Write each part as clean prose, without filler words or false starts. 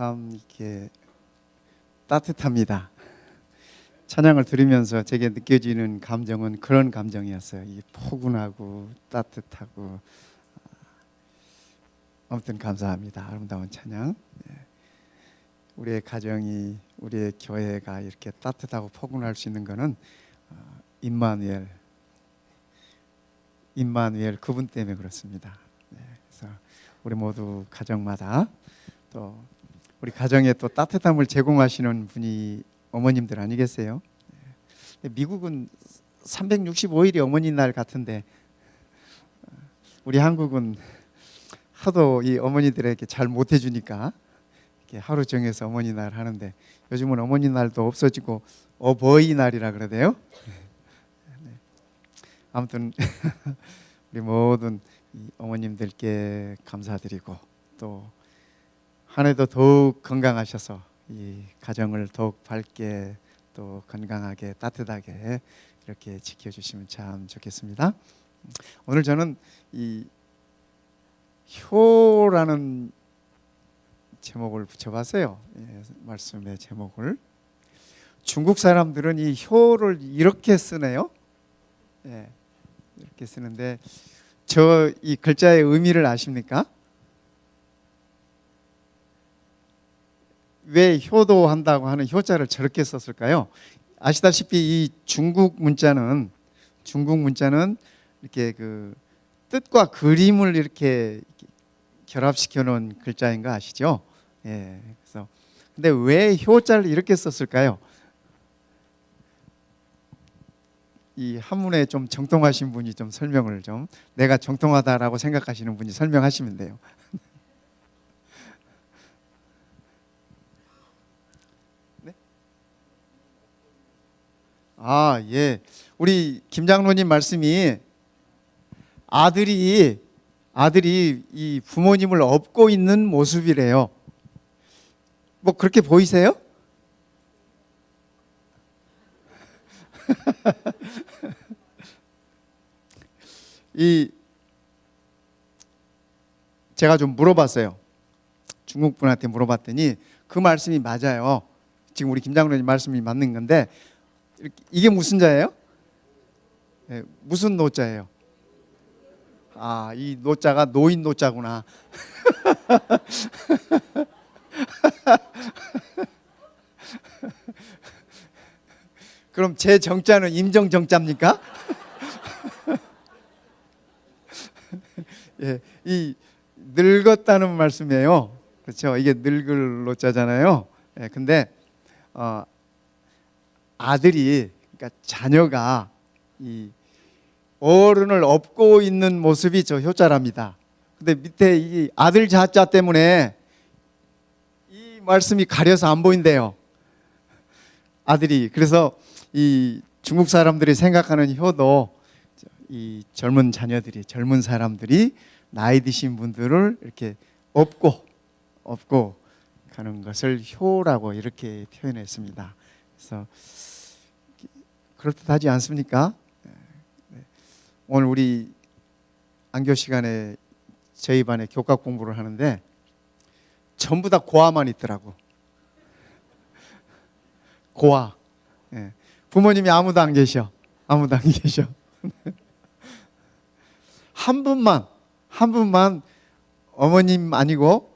참 이렇게 따뜻합니다. 찬양을 들으면서 제게 느껴지는 감정은 그런 감정이었어요. 이게 포근하고 따뜻하고, 아무튼 감사합니다. 아름다운 찬양. 우리의 가정이, 우리의 교회가 이렇게 따뜻하고 포근할 수 있는 것은 임마누엘 그분 때문에 그렇습니다. 그래서 우리 모두 가정마다 또 우리 가정에 또 따뜻함을 제공하시는 분이 어머님들 아니겠어요? 미국은 365일이 어머니 날 같은데 우리 한국은 하도 이 어머니들에게 잘 못해주니까 이렇게 하루 정해서 어머니 날 하는데, 요즘은 어머니 날도 없어지고 어버이 날이라 그러대요. 아무튼 우리 모든 어머님들께 감사드리고, 또 한 해도 더욱 건강하셔서 이 가정을 더욱 밝게 또 건강하게 따뜻하게 이렇게 지켜주시면 참 좋겠습니다. 오늘 저는 이 효라는 제목을 붙여봤어요. 말씀의 제목을. 중국 사람들은 이 효를 이렇게 쓰네요. 이렇게 쓰는데, 저 이 글자의 의미를 아십니까? 왜 효도한다고 하는 효자를 저렇게 썼을까요? 아시다시피 이 중국 문자는 이렇게 그 뜻과 그림을 이렇게 결합시켜 놓은 글자인 거 아시죠? 그래서 근데 왜 효자를 이렇게 썼을까요? 이 한문에 좀 정통하신 분이 좀 설명을 좀, 내가 정통하다라고 생각하시는 분이 설명하시면 돼요. 네? 우리 김 장로님 말씀이 아들이 이 부모님을 업고 있는 모습이래요. 뭐 그렇게 보이세요? 제가 좀 물어봤어요. 중국 분한테 물어봤더니 그 말씀이 맞아요. 지금 우리 김장로님 말씀이 맞는 건데, 이게 무슨 자예요? 무슨 노자예요? 이 노자가 노인 노자구나. 그럼 제 정자는 임정 정자입니까? 이 늙었다는 말씀이에요. 그렇죠? 이게 늙을 노자잖아요. 근데 아들이, 그러니까 자녀가 이 어른을 업고 있는 모습이 저 효자랍니다. 근데 밑에 이 아들 자자 때문에 이 말씀이 가려서 안 보인대요. 아들이. 그래서 이 중국 사람들이 생각하는 효도, 이 젊은 사람들이 나이 드신 분들을 이렇게 업고 가는 것을 효라고 이렇게 표현했습니다. 그래서 그럴듯하지 않습니까? 오늘 우리 안교 시간에 저희 반에 교과 공부를 하는데 전부 다 고아만 있더라고. 고아. 부모님이 아무도 안 계셔. 한 분만 어머님 아니고,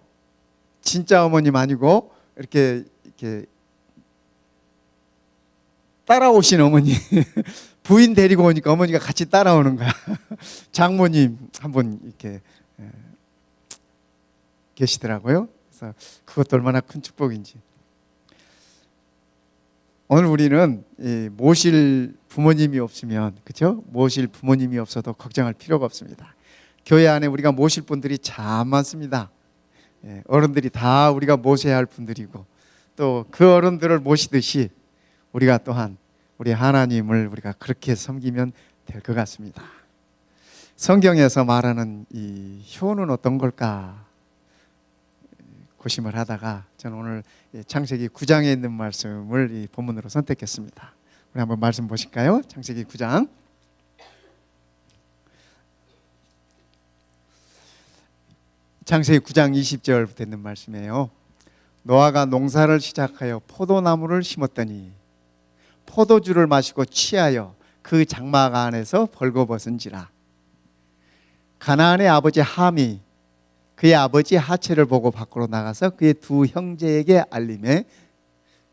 진짜 어머님 아니고, 이렇게 따라오신 어머니. 부인 데리고 오니까 어머니가 같이 따라오는 거야. 장모님 한 분 이렇게 계시더라고요. 그래서 그것도 얼마나 큰 축복인지. 오늘 우리는 모실 부모님이 없으면, 그렇죠? 모실 부모님이 없어도 걱정할 필요가 없습니다. 교회 안에 우리가 모실 분들이 참 많습니다. 어른들이 다 우리가 모셔야 할 분들이고, 또 그 어른들을 모시듯이 우리가 또한 우리 하나님을 우리가 그렇게 섬기면 될 것 같습니다. 성경에서 말하는 이 효는 어떤 걸까 고심을 하다가 저는 오늘 창세기 9장에 있는 말씀을 이 본문으로 선택했습니다. 우리 한번 말씀 보실까요? 창세기 9장. 창세기 9장 20절부터 있는 말씀이에요. 노아가 농사를 시작하여 포도나무를 심었더니 포도주를 마시고 취하여 그 장막 안에서 벌거벗은지라. 가나안의 아버지 함이 그의 아버지의 하체를 보고 밖으로 나가서 그의 두 형제에게 알림해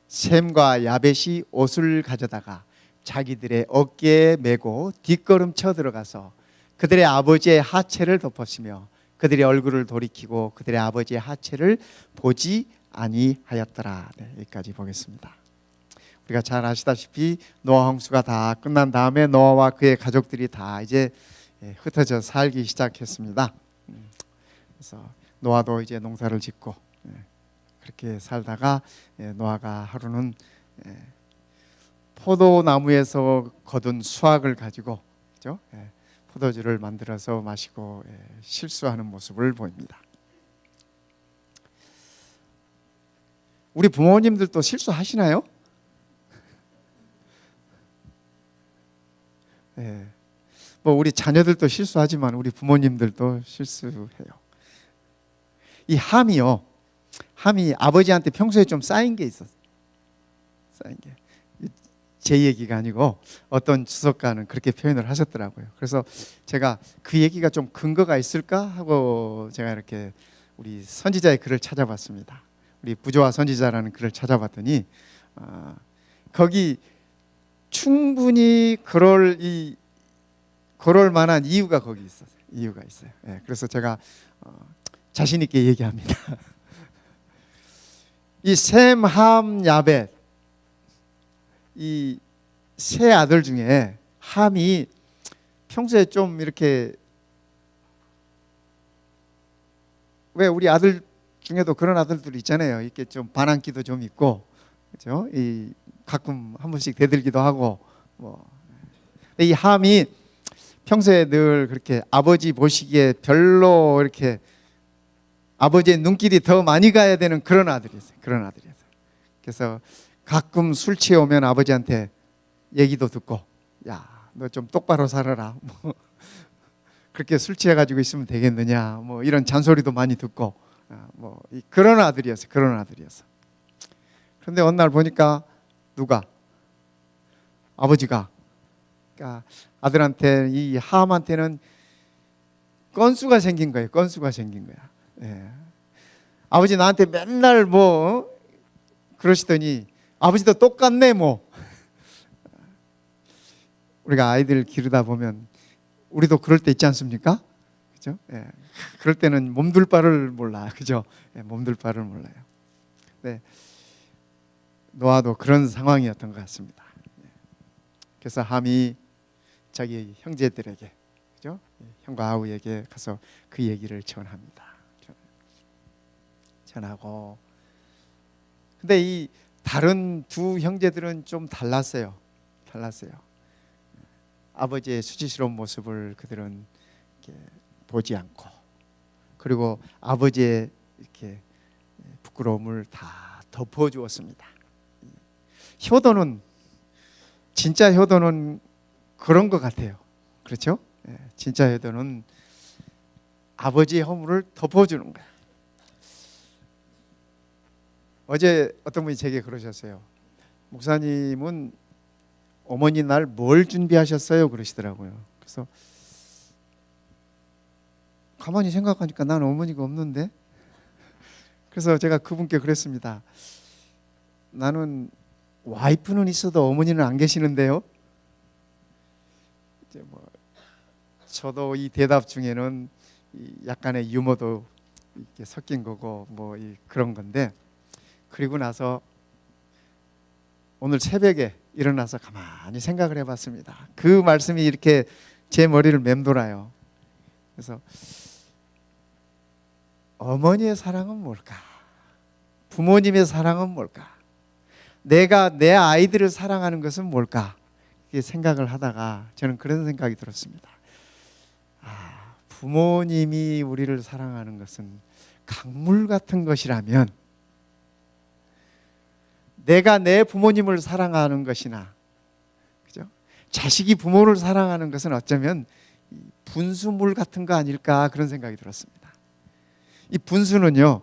셈과 야벳이 옷을 가져다가 자기들의 어깨에 메고 뒷걸음쳐 들어가서 그들의 아버지의 하체를 덮었으며 그들의 얼굴을 돌이키고 그들의 아버지의 하체를 보지 아니하였더라. 네, 여기까지 보겠습니다. 우리가 잘 아시다시피 노아 홍수가 다 끝난 다음에 노아와 그의 가족들이 다 이제 흩어져 살기 시작했습니다. 그래서 노아도 이제 농사를 짓고 그렇게 살다가 노아가 하루는 포도나무에서 거둔 수확을 가지고 그죠? 포도주를 만들어서 마시고 실수하는 모습을 보입니다. 우리 부모님들도 실수하시나요? 뭐 우리 자녀들도 실수하지만 우리 부모님들도 실수해요. 이 함이요, 함이 아버지한테 평소에 좀 쌓인 게 있었어요. 쌓인 게. 제 얘기가 아니고 어떤 주석가는 그렇게 표현을 하셨더라고요. 그래서 제가 그 얘기가 좀 근거가 있을까 하고 제가 이렇게 우리 선지자의 글을 찾아봤습니다. 우리 부조화 선지자라는 글을 찾아봤더니 거기 충분히 그럴 만한 이유가 거기 있었어요. 이유가 있어요. 그래서 제가 자신 있게 얘기합니다. 이 셈, 함, 야벳 이 세 아들 중에 함이 평소에 좀 이렇게, 왜 우리 아들 중에도 그런 아들들 있잖아요. 이렇게 좀 반항기도 좀 있고, 그렇죠? 이 가끔 한 번씩 대들기도 하고, 뭐. 이 함이 평소에 늘 그렇게 아버지 보시기에 별로 이렇게 아버지의 눈길이 더 많이 가야 되는 그런 아들이었어요. 그런 아들이었어요. 그래서 가끔 술 취해 오면 아버지한테 얘기도 듣고, 야, 너 좀 똑바로 살아라. 뭐 그렇게 술 취해 가지고 있으면 되겠느냐. 뭐 이런 잔소리도 많이 듣고, 뭐 그런 아들이었어요. 그런 아들이었어. 그런데 어느 날 보니까 누가 아버지가, 그러니까 아들한테, 이 함한테는 건수가 생긴 거예요. 건수가 생긴 거야. 아버지 나한테 맨날 뭐 그러시더니 아버지도 똑같네 뭐. 우리가 아이들 기르다 보면 우리도 그럴 때 있지 않습니까? 그죠? 그럴 때는 몸둘 바를 몰라. 그죠? 몸둘 바를 몰라요. 네. 노아도 그런 상황이었던 것 같습니다. 그래서 함이 자기 형제들에게, 그죠? 형과 아우에게 가서 그 얘기를 전합니다. 전하고, 근데 이 다른 두 형제들은 좀 달랐어요. 아버지의 수치스러운 모습을 그들은 이렇게 보지 않고, 그리고 아버지의 이렇게 부끄러움을 다 덮어주었습니다. 진짜 효도는 그런 것 같아요. 그렇죠? 진짜 효도는 아버지의 허물을 덮어주는 거야. 어제 어떤 분이 제게 그러셨어요. 목사님은 어머니 날 뭘 준비하셨어요? 그러시더라고요. 그래서 가만히 생각하니까 난 어머니가 없는데. 그래서 제가 그분께 그랬습니다. 나는 와이프는 있어도 어머니는 안 계시는데요. 이제 뭐 저도 이 대답 중에는 약간의 유머도 이렇게 섞인 거고 뭐 그런 건데, 그리고 나서 오늘 새벽에 일어나서 가만히 생각을 해봤습니다. 그 말씀이 이렇게 제 머리를 맴돌아요. 그래서 어머니의 사랑은 뭘까? 부모님의 사랑은 뭘까? 내가 내 아이들을 사랑하는 것은 뭘까? 이렇게 생각을 하다가 저는 그런 생각이 들었습니다. 부모님이 우리를 사랑하는 것은 강물 같은 것이라면, 내가 내 부모님을 사랑하는 것이나, 그죠? 자식이 부모를 사랑하는 것은 어쩌면 분수물 같은 거 아닐까, 그런 생각이 들었습니다. 이 분수는요,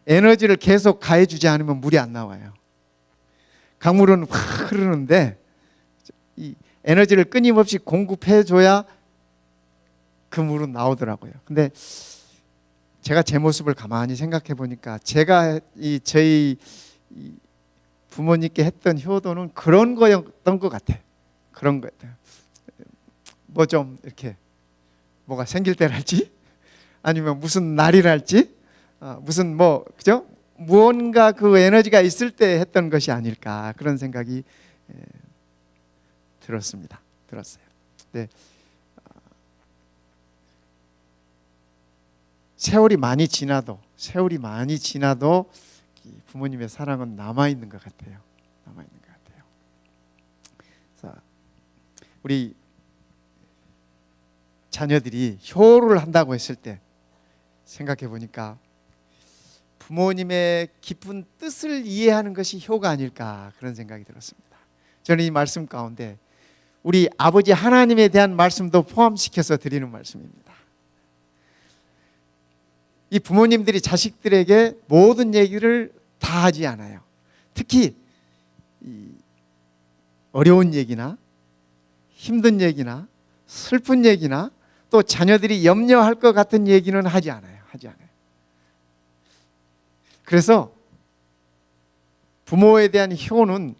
에너지를 계속 가해주지 않으면 물이 안 나와요. 강물은 확 흐르는데 이 에너지를 끊임없이 공급해줘야 그 물은 나오더라고요. 근데 제가 제 모습을 가만히 생각해 보니까 제가 저희 부모님께 했던 효도는 그런 거였던 것 같아요. 그런 거였어요. 뭐 좀 이렇게 뭐가 생길 때랄지 아니면 무슨 날이랄지 무슨 뭐 그죠? 무언가 그 에너지가 있을 때 했던 것이 아닐까 그런 생각이 들었어요. 네. 세월이 많이 지나도 부모님의 사랑은 남아 있는 것 같아요. 자, 우리 자녀들이 효를 한다고 했을 때 생각해 보니까 부모님의 깊은 뜻을 이해하는 것이 효가 아닐까 그런 생각이 들었습니다. 저는 이 말씀 가운데 우리 아버지 하나님에 대한 말씀도 포함시켜서 드리는 말씀입니다. 이 부모님들이 자식들에게 모든 얘기를 다 하지 않아요. 특히 이 어려운 얘기나 힘든 얘기나 슬픈 얘기나 또 자녀들이 염려할 것 같은 얘기는 하지 않아요. 그래서 부모에 대한 효는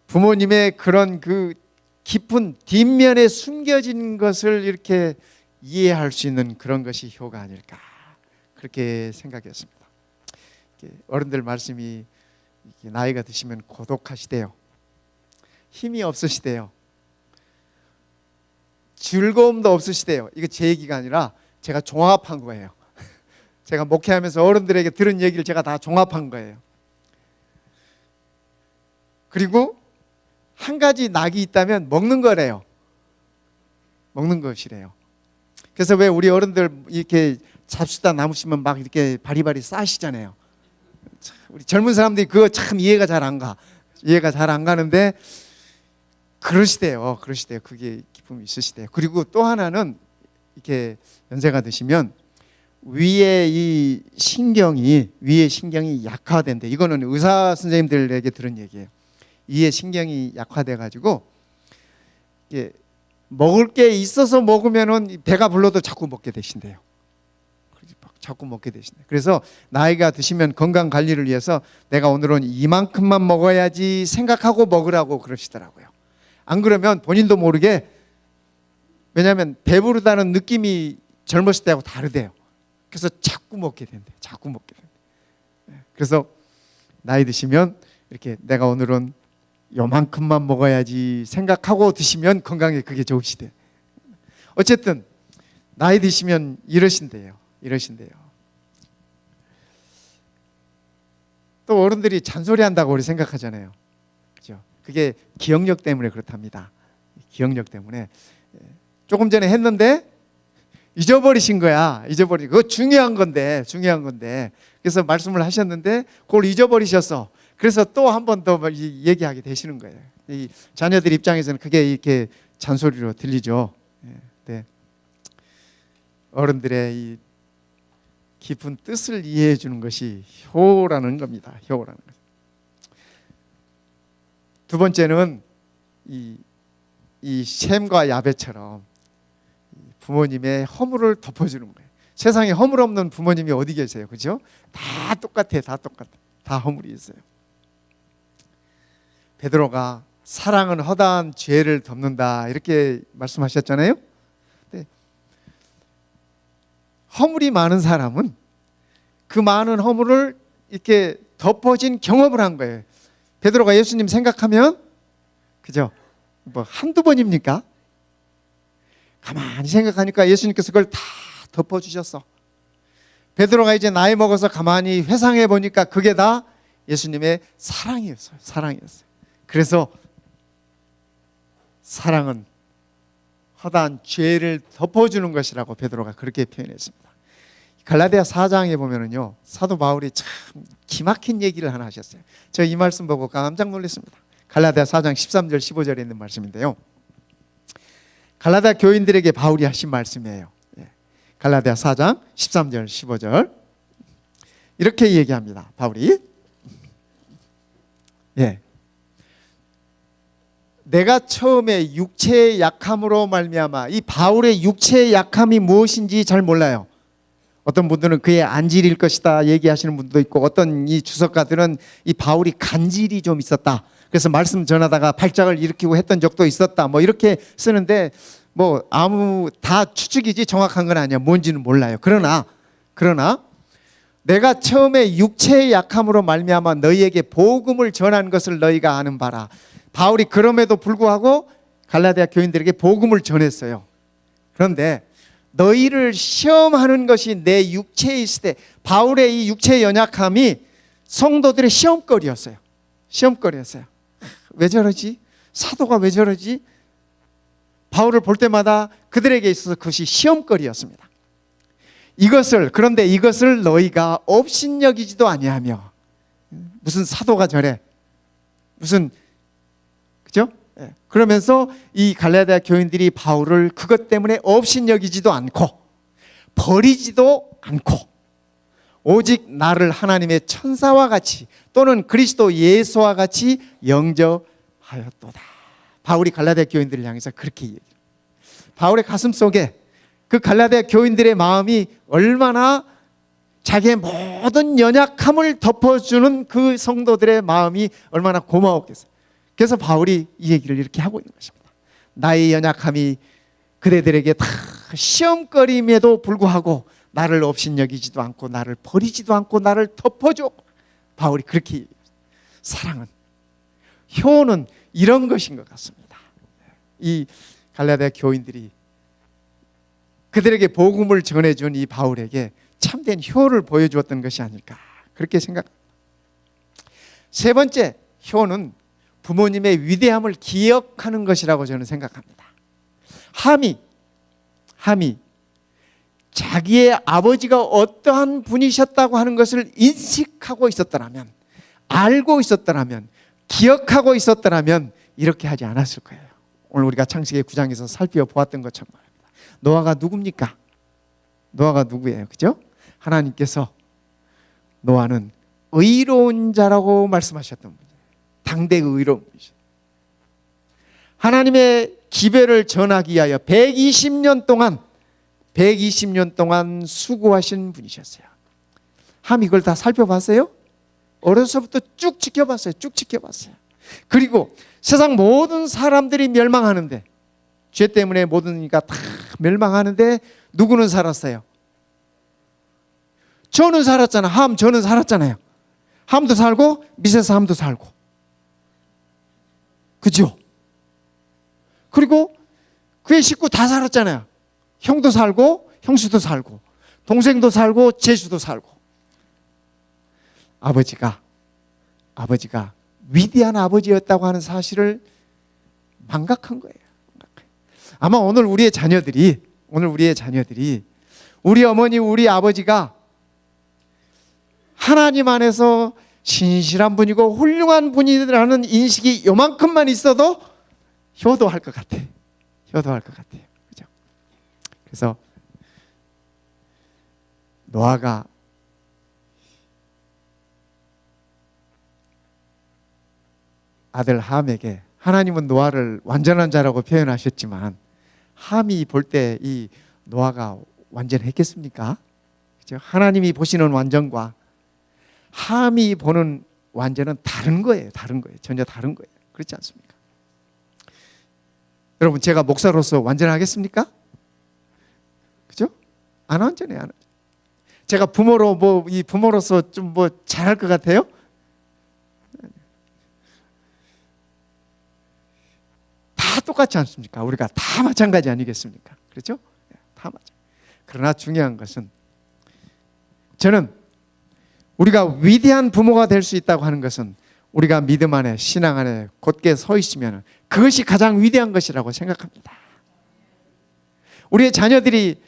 부모님의 그런 그 깊은 뒷면에 숨겨진 것을 이렇게 이해할 수 있는 그런 것이 효가 아닐까 그렇게 생각했습니다. 어른들 말씀이 나이가 드시면 고독하시대요. 힘이 없으시대요. 즐거움도 없으시대요. 이거 제 얘기가 아니라 제가 종합한 거예요. 제가 목회하면서 어른들에게 들은 얘기를 제가 다 종합한 거예요. 그리고 한 가지 낙이 있다면 먹는 거래요. 먹는 것이래요. 그래서 왜 우리 어른들 이렇게 잡수다 남으시면 막 이렇게 바리바리 싸시잖아요. 우리 젊은 사람들이 그거 참 이해가 잘 안 가는데 그러시대요. 그게 기쁨이 있으시대요. 그리고 또 하나는 이렇게 연세가 드시면 위의 신경이 약화된대. 이거는 의사 선생님들에게 들은 얘기예요. 위의 신경이 약화돼 가지고 먹을 게 있어서 먹으면은 배가 불러도 자꾸 먹게 되신대요. 그래서 나이가 드시면 건강 관리를 위해서 내가 오늘은 이만큼만 먹어야지 생각하고 먹으라고 그러시더라고요. 안 그러면 본인도 모르게, 왜냐하면 배부르다는 느낌이 젊었을 때하고 다르대요. 그래서 자꾸 먹게 된대. 그래서 나이 드시면 이렇게 내가 오늘은 요만큼만 먹어야지 생각하고 드시면 건강에 그게 좋으시대. 어쨌든 나이 드시면 이러신대요. 또 어른들이 잔소리한다고 우리 생각하잖아요. 그죠? 그게 기억력 때문에 그렇답니다. 기억력 때문에 조금 전에 했는데 잊어버리신 거야. 그거 중요한 건데. 그래서 말씀을 하셨는데 그걸 잊어버리셨어. 그래서 또 한 번 더 얘기하게 되시는 거예요. 이 자녀들 입장에서는 그게 이렇게 잔소리로 들리죠. 네. 어른들의 이 깊은 뜻을 이해해 주는 것이 효라는 겁니다. 두 번째는 이 셈과 야벳처럼 부모님의 허물을 덮어주는 거예요. 세상에 허물 없는 부모님이 어디 계세요? 그죠? 다 똑같아. 다 허물이 있어요. 베드로가 사랑은 허다한 죄를 덮는다 이렇게 말씀하셨잖아요. 네. 허물이 많은 사람은 그 많은 허물을 이렇게 덮어진 경험을 한 거예요. 베드로가 예수님 생각하면 그죠? 뭐 한두 번입니까? 가만히 생각하니까 예수님께서 그걸 다 덮어주셨어. 베드로가 이제 나이 먹어서 가만히 회상해 보니까 그게 다 예수님의 사랑이었어요. 그래서 사랑은 허다한 죄를 덮어주는 것이라고 베드로가 그렇게 표현했습니다. 갈라디아 4장에 보면은요, 사도 바울이 참 기막힌 얘기를 하나 하셨어요. 저 이 말씀 보고 깜짝 놀랐습니다. 갈라디아 4장 13절 15절에 있는 말씀인데요, 갈라디아 교인들에게 바울이 하신 말씀이에요. 갈라디아 4장 13절 15절. 이렇게 얘기합니다. 바울이. 예. 내가 처음에 육체의 약함으로 말미암아, 이 바울의 육체의 약함이 무엇인지 잘 몰라요. 어떤 분들은 그의 안질일 것이다 얘기하시는 분도 있고, 어떤 이 주석가들은 이 바울이 간질이 좀 있었다, 그래서 말씀 전하다가 발작을 일으키고 했던 적도 있었다, 뭐 이렇게 쓰는데, 뭐 다 추측이지 정확한 건 아니야. 뭔지는 몰라요. 그러나 내가 처음에 육체의 약함으로 말미암아 너희에게 복음을 전한 것을 너희가 아는 바라. 바울이 그럼에도 불구하고 갈라디아 교인들에게 복음을 전했어요. 그런데 너희를 시험하는 것이 내 육체에 있을 때, 바울의 이 육체의 연약함이 성도들의 시험거리였어요. 시험거리였어요. 왜 저러지? 사도가 왜 저러지? 바울을 볼 때마다 그들에게 있어서 그것이 시험거리였습니다. 그런데 이것을 너희가 업신여기지도 아니하며, 무슨 사도가 저래, 무슨, 그죠? 그러면서 이 갈라디아 교인들이 바울을 그것 때문에 업신여기지도 않고 버리지도 않고, 오직 나를 하나님의 천사와 같이 또는 그리스도 예수와 같이 영접하였도다. 바울이 갈라디아 교인들을 향해서 그렇게 얘기해요. 바울의 가슴 속에 그 갈라디아 교인들의 마음이 얼마나, 자기의 모든 연약함을 덮어주는 그 성도들의 마음이 얼마나 고마웠겠어요. 그래서 바울이 이 얘기를 이렇게 하고 있는 것입니다. 나의 연약함이 그대들에게 다 시험거림에도 불구하고 나를 업신여기지도 않고 나를 버리지도 않고 나를 덮어줘. 바울이 그렇게 얘기해요. 사랑은, 효는 이런 것인 것 같습니다. 이 갈라디아 교인들이 그들에게 복음을 전해준 이 바울에게 참된 효를 보여주었던 것이 아닐까, 그렇게 생각합니다. 세 번째, 효는 부모님의 위대함을 기억하는 것이라고 저는 생각합니다. 함이 자기의 아버지가 어떠한 분이셨다고 하는 것을 인식하고 있었더라면, 알고 있었더라면, 기억하고 있었더라면 이렇게 하지 않았을 거예요. 오늘 우리가 창세기 9장에서 살펴보았던 것처럼 말입니다. 노아가 누굽니까? 노아가 누구예요? 그죠? 하나님께서 노아는 의로운 자라고 말씀하셨던 분이에요. 당대의 의로운 분이죠. 하나님의 기별을 전하기 위하여 120년 동안 수고하신 분이셨어요. 함 이걸 다 살펴봤어요? 어려서부터 쭉 지켜봤어요. 그리고 세상 모든 사람들이 멸망하는데, 죄 때문에 모든 이가 다 멸망하는데 누구는 살았어요? 저는 살았잖아. 저는 살았잖아요. 함도 살고 미세스 함도 살고, 그죠? 그리고 그의 식구 다 살았잖아요. 형도 살고 형수도 살고 동생도 살고 제수도 살고. 아버지가 위대한 아버지였다고 하는 사실을 망각한 거예요. 아마 오늘 우리의 자녀들이 우리 어머니, 우리 아버지가 하나님 안에서 신실한 분이고 훌륭한 분이라는 인식이 요만큼만 있어도 효도할 것 같아요. 그죠? 그래서 노아가 아들 함에게, 하나님은 노아를 완전한 자라고 표현하셨지만 함이 볼 때 이 노아가 완전했겠습니까? 그죠? 하나님이 보시는 완전과 함이 보는 완전은 다른 거예요. 전혀 다른 거예요. 그렇지 않습니까? 여러분, 제가 목사로서 완전하겠습니까? 그죠? 안 완전해요. 제가 부모로서 좀 잘할 것 같아요? 다 똑같지 않습니까? 우리가 다 마찬가지 아니겠습니까? 그렇죠? 다 마찬가지. 그러나 중요한 것은, 저는 우리가 위대한 부모가 될 수 있다고 하는 것은 우리가 믿음 안에, 신앙 안에 곧게 서 있으면 그것이 가장 위대한 것이라고 생각합니다. 우리의 자녀들이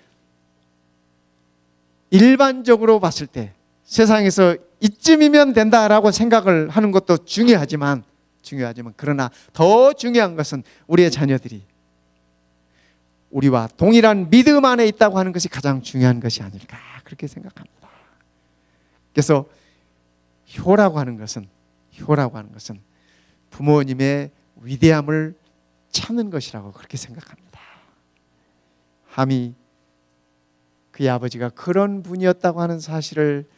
일반적으로 봤을 때 세상에서 이쯤이면 된다라고 생각을 하는 것도 중요하지만 그러나 더 중요한 것은 우리의 자녀들이 우리와 동일한 믿음 안에 있다고 하는 것이 가장 중요한 것이 아닐까, 그렇게 생각합니다. 그래서 효라고 하는 것은 부모님의 위대함을 찾는 것이라고 그렇게 생각합니다. 함이 그의 아버지가 그런 분이었다고 하는 사실을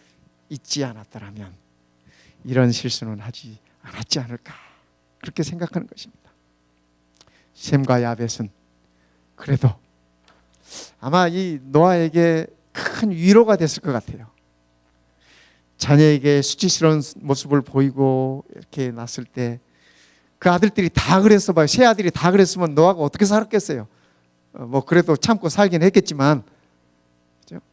잊지 않았더라면 이런 실수는 하지 않았지 않을까 그렇게 생각하는 것입니다. 셈과 야벳은 그래도 아마 이 노아에게 큰 위로가 됐을 것 같아요. 자녀에게 수치스러운 모습을 보이고 이렇게 났을 때 그 아들들이 다 그랬어 봐요. 세 아들이 다 그랬으면 노아가 어떻게 살았겠어요? 뭐 그래도 참고 살긴 했겠지만, 그렇죠?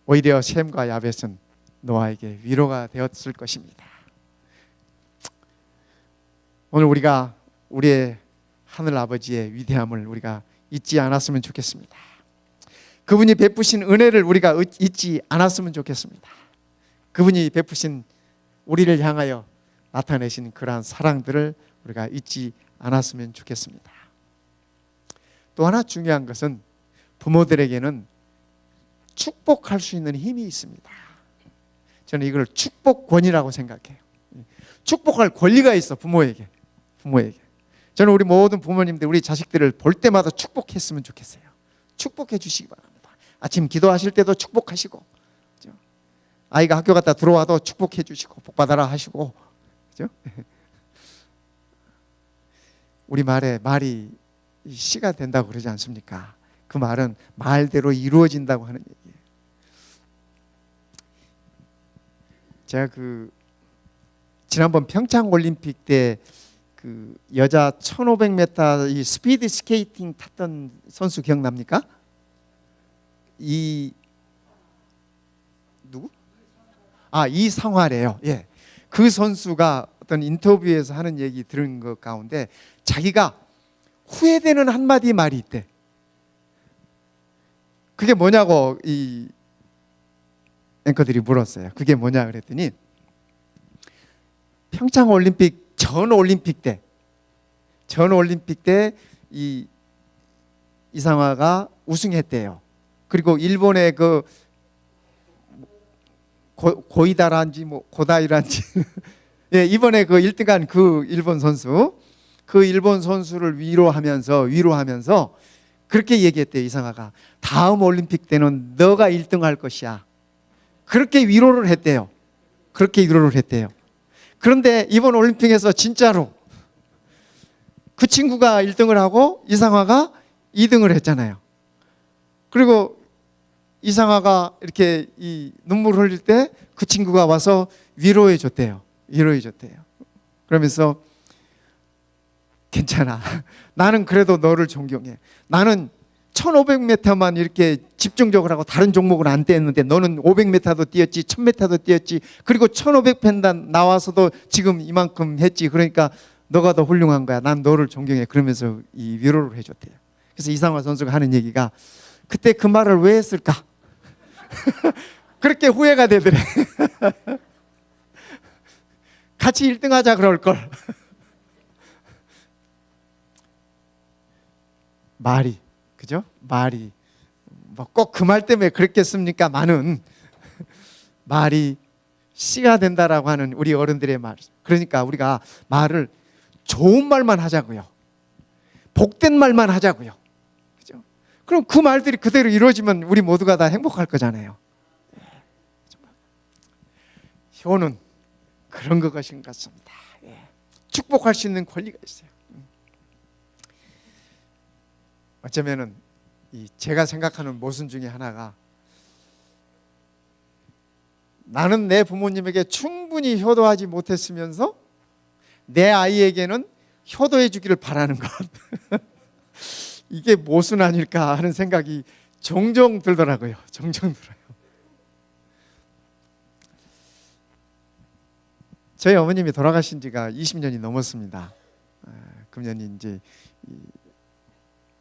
오히려 셈과 야벳은 노아에게 위로가 되었을 것입니다. 오늘 우리가 우리의 하늘 아버지의 위대함을 우리가 잊지 않았으면 좋겠습니다. 그분이 베푸신 은혜를 우리가 잊지 않았으면 좋겠습니다. 그분이 베푸신 우리를 향하여 나타내신 그러한 사랑들을 우리가 잊지 않았으면 좋겠습니다. 또 하나 중요한 것은 부모들에게는 축복할 수 있는 힘이 있습니다. 저는 이걸 축복권이라고 생각해요. 축복할 권리가 있어, 부모에게. 저는 우리 모든 부모님들 우리 자식들을 볼 때마다 축복했으면 좋겠어요. 축복해 주시기 바랍니다. 아침 기도하실 때도 축복하시고, 그렇죠? 아이가 학교 갔다 들어와도 축복해 주시고 복 받아라 하시고, 그렇죠? 우리 말이 시가 된다고 그러지 않습니까? 그 말은 말대로 이루어진다고 하는 얘기예요. 제가 지난번 평창 올림픽 때 여자 1500m 이 스피드 스케이팅 탔던 선수 기억납니까? 누구? 이상화래요. 예. 그 선수가 어떤 인터뷰에서 하는 얘기 들은 것 가운데 자기가 후회되는 한마디 말이 있대. 그게 뭐냐고 이 앵커들이 물었어요. 그게 뭐냐 그랬더니 평창 올림픽 전 올림픽 때 이상화가 우승했대요. 그리고 일본의 고이다란지 고다이란지 예, 이번에 1등한 일본 선수를 위로하면서 그렇게 얘기했대요. 이상화가 다음 올림픽 때는 너가 1등할 것이야. 그렇게 위로를 했대요. 그런데 이번 올림픽에서 진짜로 그 친구가 1등을 하고 이상화가 2등을 했잖아요. 그리고 이상화가 이렇게 눈물을 흘릴 때 그 친구가 와서 위로해 줬대요. 그러면서 괜찮아. 나는 그래도 너를 존경해. 나는 1500m만 이렇게 집중적으로 하고 다른 종목은 안 뛰었는데 너는 500m도 뛰었지, 1000m도 뛰었지, 그리고 1500펜단 나와서도 지금 이만큼 했지. 그러니까 너가 더 훌륭한 거야. 난 너를 존경해. 그러면서 이 위로를 해줬대요. 그래서 이상화 선수가 하는 얘기가 그때 그 말을 왜 했을까? 그렇게 후회가 되더래. 같이 1등 하자 그럴걸. 말이, 그죠? 말이 꼭 그 말 때문에 그랬겠습니까? 많은 말이 씨가 된다라고 하는 우리 어른들의 말. 그러니까 우리가 말을 좋은 말만 하자고요. 복된 말만 하자고요. 그죠? 그럼 그 말들이 그대로 이루어지면 우리 모두가 다 행복할 거잖아요. 효는 그런 것인 것 같습니다. 축복할 수 있는 권리가 있어요. 어쩌면은 제가 생각하는 모순 중에 하나가 나는 내 부모님에게 충분히 효도하지 못했으면서 내 아이에게는 효도해 주기를 바라는 것. 이게 모순 아닐까 하는 생각이 종종 들더라고요. 종종 들어요. 저희 어머님이 돌아가신 지가 20년이 넘었습니다. 금년이 이제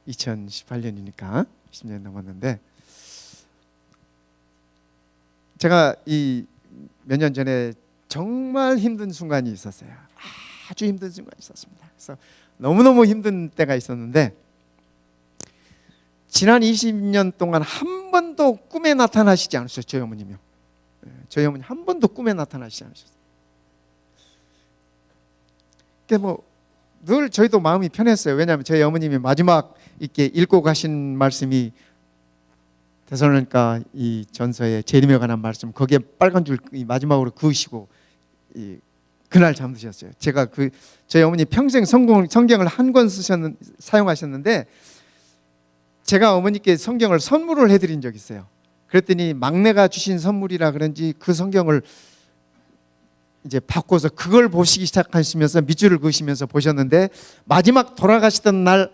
2018년이니까 20년이 넘었는데 제가 몇 년 전에 정말 힘든 순간이 있었어요. 아주 힘든 순간이 있었습니다. 그래서 너무너무 힘든 때가 있었는데 지난 20년 동안 한 번도 꿈에 나타나시지 않으셨어요. 저희 어머님이요. 저희 어머니 한 번도 꿈에 나타나시지 않으셨어요. 그러니까 늘 저희도 마음이 편했어요. 왜냐하면 저희 어머님이 마지막 이렇게 읽고 가신 말씀이 데살로니가 이 전서의 재림에 관한 말씀, 거기에 빨간 줄 마지막으로 그으시고 그날 잠드셨어요. 제가 저희 어머니 평생 성경을 한 권 사용하셨는데 제가 어머니께 성경을 선물을 해드린 적이 있어요. 그랬더니 막내가 주신 선물이라 그런지 그 성경을 이제 바꿔서 그걸 보시기 시작하시면서 밑줄을 그으시면서 보셨는데 마지막 돌아가시던 날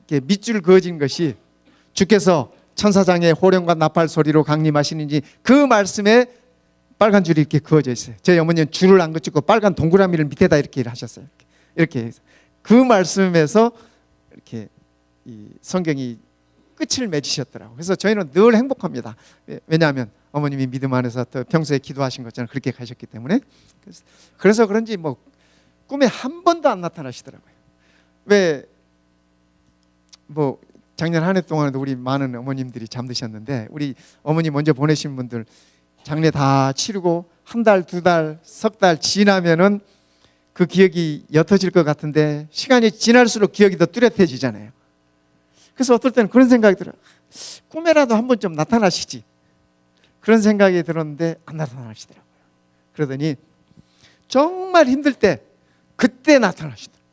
이렇게 밑줄 그어진 것이 주께서 천사장의 호령과 나팔 소리로 강림하시는지 그 말씀에 빨간 줄이 이렇게 그어져 있어요. 저희 어머니는 줄을 안 그치고 빨간 동그라미를 밑에다 이렇게 하셨어요. 이렇게 그 말씀에서 이렇게 이 성경이 끝을 맺으셨더라고요. 그래서 저희는 늘 행복합니다. 왜냐하면 어머님이 믿음 안에서 또 평소에 기도하신 것처럼 그렇게 가셨기 때문에. 그래서 그런지 꿈에 한 번도 안 나타나시더라고요. 작년 한 해 동안에도 우리 많은 어머님들이 잠드셨는데 우리 어머니 먼저 보내신 분들 장례 다 치르고 한 달, 두 달, 석 달 지나면은 그 기억이 옅어질 것 같은데 시간이 지날수록 기억이 더 뚜렷해지잖아요. 그래서 어떨 때는 그런 생각이 들어요. 꿈에라도 한 번 좀 나타나시지. 그런 생각이 들었는데 안 나타나시더라고요. 그러더니 정말 힘들 때 그때 나타나시더라고요.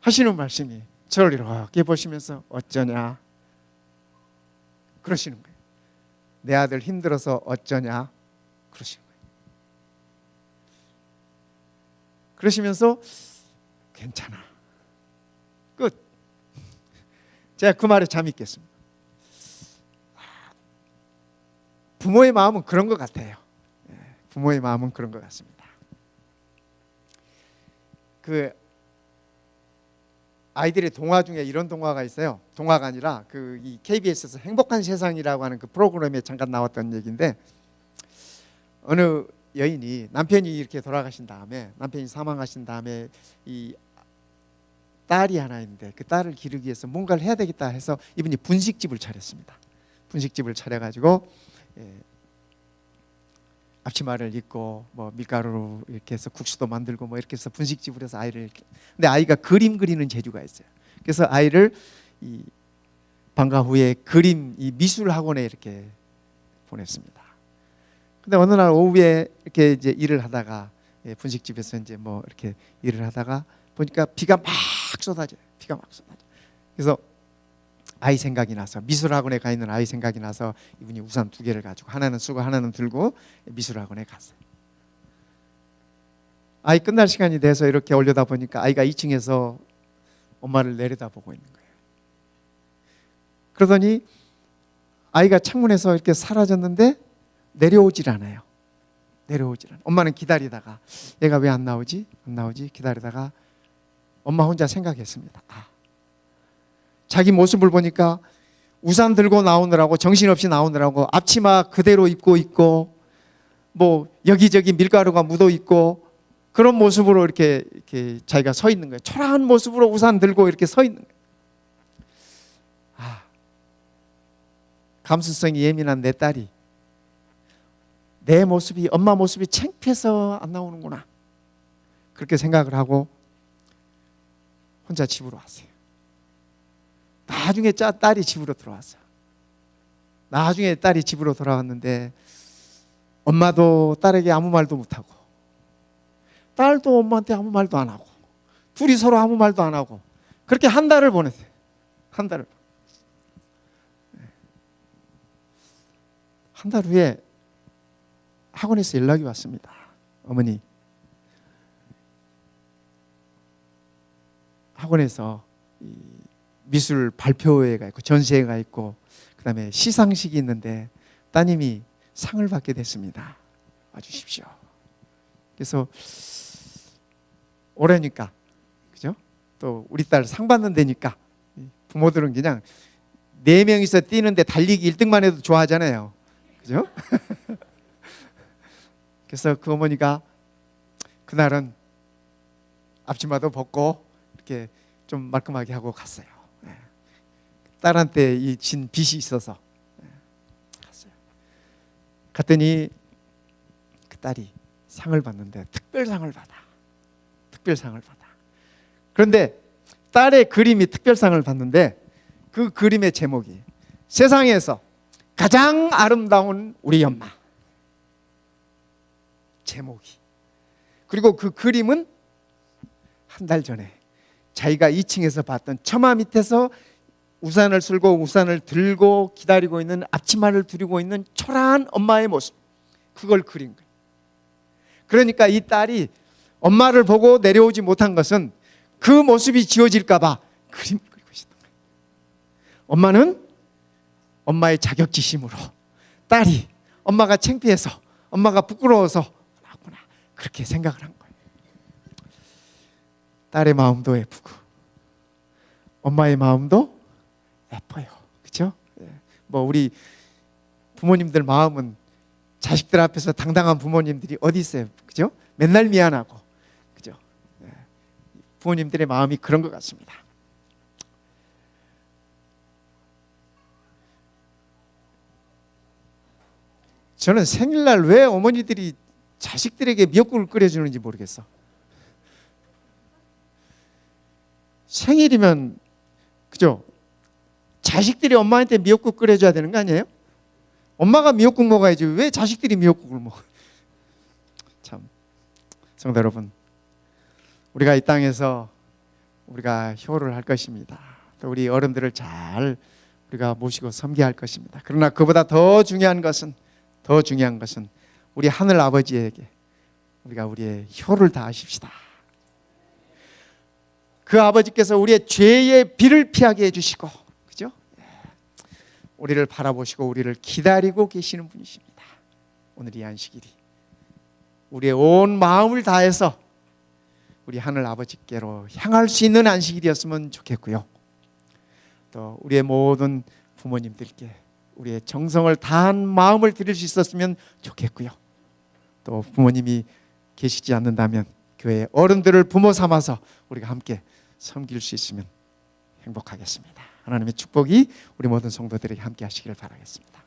하시는 말씀이 저를 이렇게 보시면서 어쩌냐 그러시는 거예요. 내 아들 힘들어서 어쩌냐 그러시는 거예요. 그러시면서 괜찮아 끝. 제가 그 말에 잠이 깼습니다. 부모의 마음은 그런 것 같아요. 부모의 마음은 그런 것 같습니다. 아이들의 동화 중에 이런 동화가 있어요. 동화가 아니라 이 KBS에서 행복한 세상이라고 하는 그 프로그램에 잠깐 나왔던 얘기인데 어느 여인이 남편이 이렇게 돌아가신 다음에 남편이 사망하신 다음에 이 딸이 하나 있는데 그 딸을 기르기 위해서 뭔가를 해야 되겠다 해서 이분이 분식집을 차렸습니다. 분식집을 차려가지고 앞치마를 입고 밀가루로 이렇게 해서 국수도 만들고 이렇게 해서 분식집을 해서 근데 아이가 그림 그리는 재주가 있어요. 그래서 아이를 이 방과 후에 그림 이 미술 학원에 이렇게 보냈습니다. 근데 어느 날 오후에 이렇게 이제 일을 하다가 분식집에서 이제 이렇게 일을 하다가 보니까 비가 막 쏟아져요. 비가 막 쏟아져. 그래서 아이 생각이 나서 미술학원에 가 있는 아이 생각이 나서 이분이 우산 2개를 가지고 하나는 쓰고 하나는 들고 미술학원에 갔어요. 아이 끝날 시간이 돼서 이렇게 올려다 보니까 아이가 2층에서 엄마를 내려다보고 있는 거예요. 그러더니 아이가 창문에서 이렇게 사라졌는데 내려오질 않아요. 엄마는 기다리다가 얘가 왜 안 나오지? 기다리다가 엄마 혼자 생각했습니다. 자기 모습을 보니까 우산 들고 나오느라고 정신없이 나오느라고 앞치마 그대로 입고 있고 여기저기 밀가루가 묻어 있고 그런 모습으로 이렇게 자기가 서 있는 거예요. 초라한 모습으로 우산 들고 이렇게 서 있는 거예요. 감수성이 예민한 내 딸이 내 모습이 엄마 모습이 창피해서 안 나오는구나 그렇게 생각을 하고 혼자 집으로 왔어요. 나중에 딸이 집으로 들어왔어요. 나중에 딸이 집으로 돌아왔는데 엄마도 딸에게 아무 말도 못하고 딸도 엄마한테 아무 말도 안 하고 둘이 서로 아무 말도 안 하고 그렇게 한 달을 보냈어요. 한 달 후에 학원에서 연락이 왔습니다. 어머니 학원에서 미술 발표회가 있고 전시회가 있고 그다음에 시상식이 있는데 따님이 상을 받게 됐습니다. 와주십시오. 그래서 올해니까 그죠? 또 우리 딸 상 받는 데니까 부모들은 그냥 4명이서 뛰는데 달리기 1등만 해도 좋아하잖아요. 그죠? 그래서 그 어머니가 그날은 앞치마도 벗고 이렇게 좀 말끔하게 하고 갔어요. 딸한테 이 진 빚이 있어서 갔어요. 갔더니 그 딸이 상을 받는데 특별상을 받아. 그런데 딸의 그림이 특별상을 받는데 그 그림의 제목이 세상에서 가장 아름다운 우리 엄마. 제목이. 그리고 그 그림은 한 달 전에 자기가 2층에서 봤던 처마 밑에서 우산을 쓸고 우산을 들고 기다리고 있는 앞치마를 두르고 있는 초라한 엄마의 모습, 그걸 그린 거예요. 그러니까 이 딸이 엄마를 보고 내려오지 못한 것은 그 모습이 지워질까 봐 그림을 그리고 있었던 거예요. 엄마는 엄마의 자격지심으로, 딸이 엄마가 창피해서, 엄마가 부끄러워서 나왔구나, 그렇게 생각을 한 거예요. 딸의 마음도 예쁘고 엄마의 마음도 예뻐요. 그렇죠? 뭐 우리 부모님들 마음은 자식들 앞에서 당당한 부모님들이 어디 있어요? 그죠? 맨날 미안하고, 그죠? 부모님들의 마음이 그런 것 같습니다. 저는 생일날 왜 어머니들이 자식들에게 미역국을 끓여주는지 모르겠어. 생일이면, 그죠? 자식들이 엄마한테 미역국 끓여줘야 되는 거 아니에요? 엄마가 미역국 먹어야지 왜 자식들이 미역국을 먹어? 참, 성도 여러분, 우리가 이 땅에서 우리가 효를 할 것입니다. 또 우리 어른들을 잘 우리가 모시고 섬겨야 할 것입니다. 그러나 그보다 더 중요한 것은 우리 하늘 아버지에게 우리가 우리의 효를 다하십시다. 그 아버지께서 우리의 죄의 비를 피하게 해주시고, 그죠? 우리를 바라보시고 우리를 기다리고 계시는 분이십니다. 오늘 이 안식일이 우리의 온 마음을 다해서 우리 하늘 아버지께로 향할 수 있는 안식일이었으면 좋겠고요. 또 우리의 모든 부모님들께 우리의 정성을 다한 마음을 드릴 수 있었으면 좋겠고요. 또 부모님이 계시지 않는다면 교회 어른들을 부모 삼아서 우리가 함께 섬길 수 있으면 행복하겠습니다. 하나님의 축복이 우리 모든 성도들에게 함께 하시기를 바라겠습니다.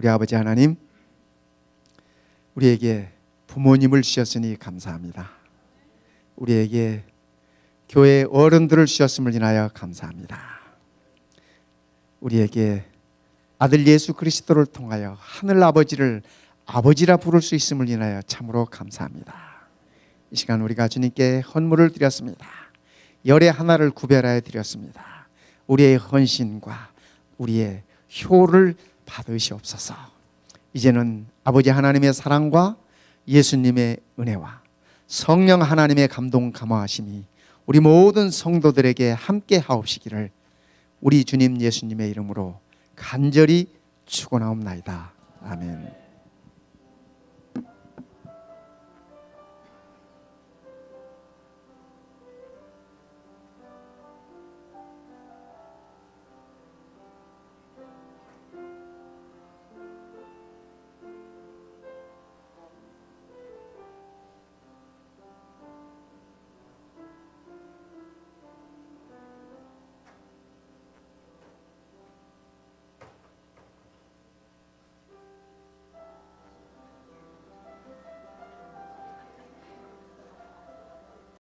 우리 아버지 하나님, 우리에게 부모님을 주셨으니 감사합니다. 우리에게 교회 어른들을 주셨음을 인하여 감사합니다. 우리에게 아들 예수 그리스도를 통하여 하늘 아버지를 아버지라 부를 수 있음을 인하여 참으로 감사합니다. 이 시간 우리가 주님께 헌물을 드렸습니다. 열의 하나를 구별하여 드렸습니다. 우리의 헌신과 우리의 효를 받으시옵소서. 이제는 아버지 하나님의 사랑과 예수님의 은혜와 성령 하나님의 감동 감화하심이 우리 모든 성도들에게 함께 하옵시기를 우리 주님 예수님의 이름으로 간절히 축원하옵나이다. 아멘.